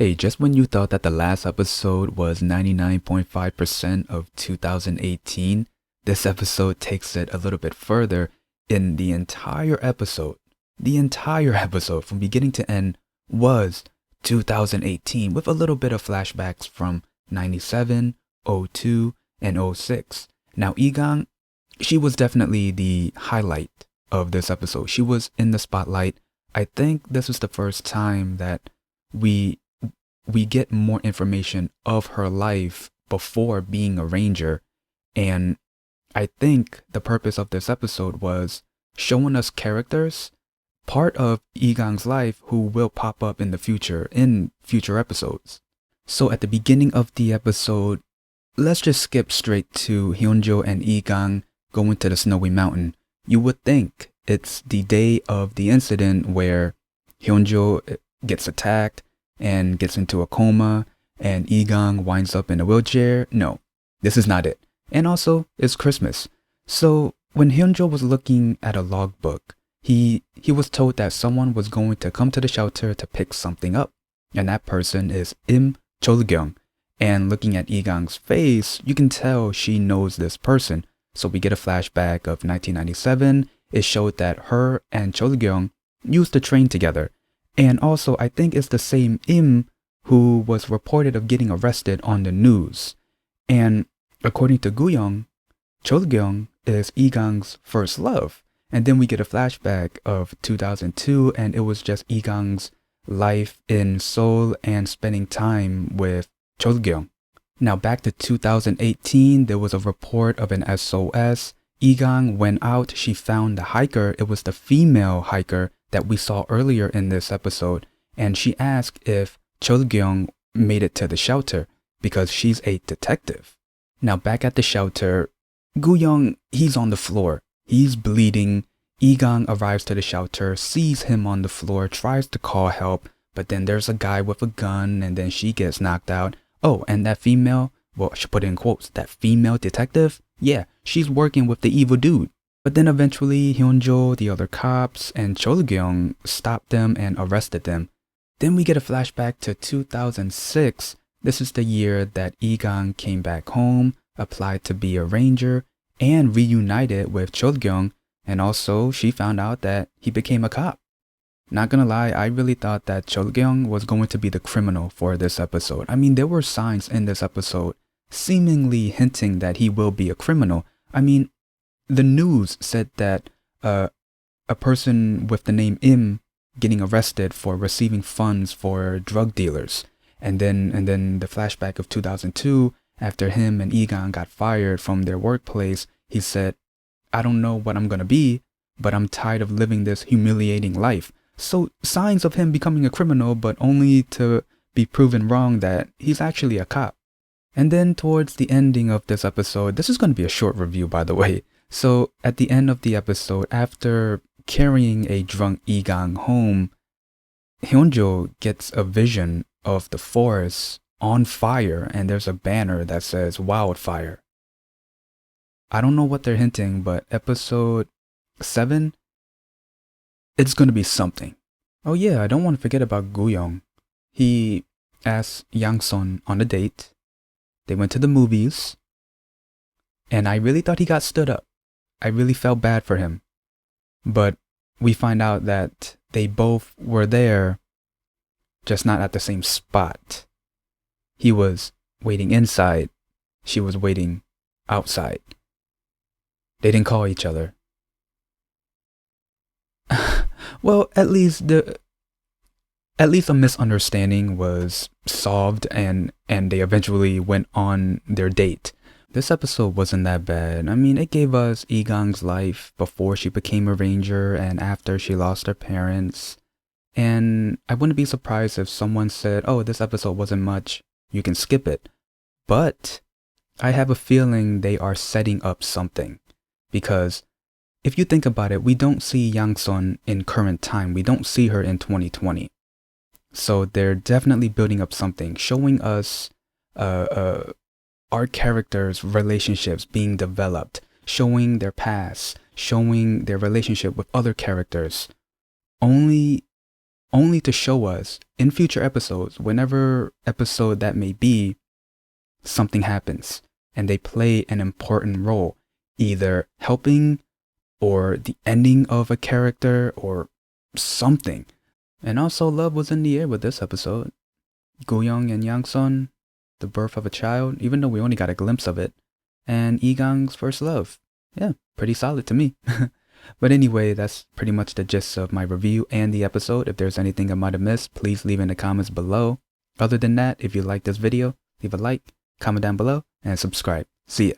Hey, just when you thought that the last episode was 99.5% of 2018, this episode takes it a little bit further. In the entire episode from beginning to end was 2018 with a little bit of flashbacks from 97, '02, and '06. Now, Igang, she was definitely the highlight of this episode. She was in the spotlight. I think this is the first time that we we get more information of her life before being a ranger. And I think the purpose of this episode was showing us characters, part of Igang's life who will pop up in future episodes. So at the beginning of the episode, let's just skip straight to Hyeon Jo and Igang going to the snowy mountain. You would think it's the day of the incident where Hyeon Jo gets attacked and gets into a coma, and Igang winds up in a wheelchair. No, this is not it. And also, it's Christmas. So when Hyeon Jo was looking at a logbook, he was told that someone was going to come to the shelter to pick something up, and that person is Cheol Gyeong. And looking at Igang's face, you can tell she knows this person. So we get a flashback of 1997. It showed that her and Cheol Gyeong used to train together. And also, I think it's the same who was reported of getting arrested on the news. And according to Guyong, Cheol Gyeong is Igang's first love. And then we get a flashback of 2002, and it was just Igang's life in Seoul and spending time with Cheol Gyeong. Now back to 2018, there was a report of an SOS. Igang went out, she found the hiker. It was the female hiker that we saw earlier in this episode, and she asked if Cheol Gyeong made it to the shelter because she's a detective. Now back at the shelter, Guyong, he's on the floor. He's bleeding. Igang arrives to the shelter, sees him on the floor, tries to call help, but then there's a guy with a gun, and then she gets knocked out. Oh, and that female, well, she put it in quotes, that female detective, yeah, she's working with the evil dude. But then eventually Hyeon Jo, the other cops, and Cheol Gyeong stopped them and arrested them. Then we get a flashback to 2006. This is the year that Igang came back home, applied to be a ranger, and reunited with Cheol Gyeong. And also she found out that he became a cop. Not gonna lie, I really thought that Cheol Gyeong was going to be the criminal for this episode. I mean, there were signs in this episode seemingly hinting that he will be a criminal. I mean, the news said that a person with the name getting arrested for receiving funds for drug dealers. And then the flashback of 2002, after him and Igang got fired from their workplace, he said, I don't know what I'm gonna be, but I'm tired of living this humiliating life. So signs of him becoming a criminal, but only to be proven wrong that he's actually a cop. And then towards the ending of this episode, this is going to be a short review, by the way. So at the end of the episode, after carrying a drunk Igang home, Hyeon Jo gets a vision of the forest on fire, and there's a banner that says wildfire. I don't know what they're hinting, but episode 7, it's going to be something. Oh yeah, I don't want to forget about Guyong. He asked Yang-son on a date. They went to the movies. And I really thought he got stood up. I really felt bad for him. But we find out that they both were there, just not at the same spot. He was waiting inside. She was waiting outside. They didn't call each other. Well, at least a misunderstanding was solved, and they eventually went on their date. This episode wasn't that bad. I mean, it gave us Igang's life before she became a ranger and after she lost her parents. And I wouldn't be surprised if someone said, oh, this episode wasn't much, you can skip it. But I have a feeling they are setting up something. Because if you think about it, we don't see Yang-son in current time. We don't see her in 2020. So they're definitely building up something, showing us our characters' relationships being developed, showing their past, showing their relationship with other characters. Only only to show us in future episodes, whenever episode that may be, something happens and they play an important role, either helping or the ending of a character or something. And also love was in the air with this episode. Gyeong and Yangsun, the birth of a child, even though we only got a glimpse of it, and YiGang's first love. Yeah, pretty solid to me. But anyway, that's pretty much the gist of my review and the episode. If there's anything I might have missed, please leave in the comments below. Other than that, if you like this video, leave a like, comment down below, and subscribe. See ya.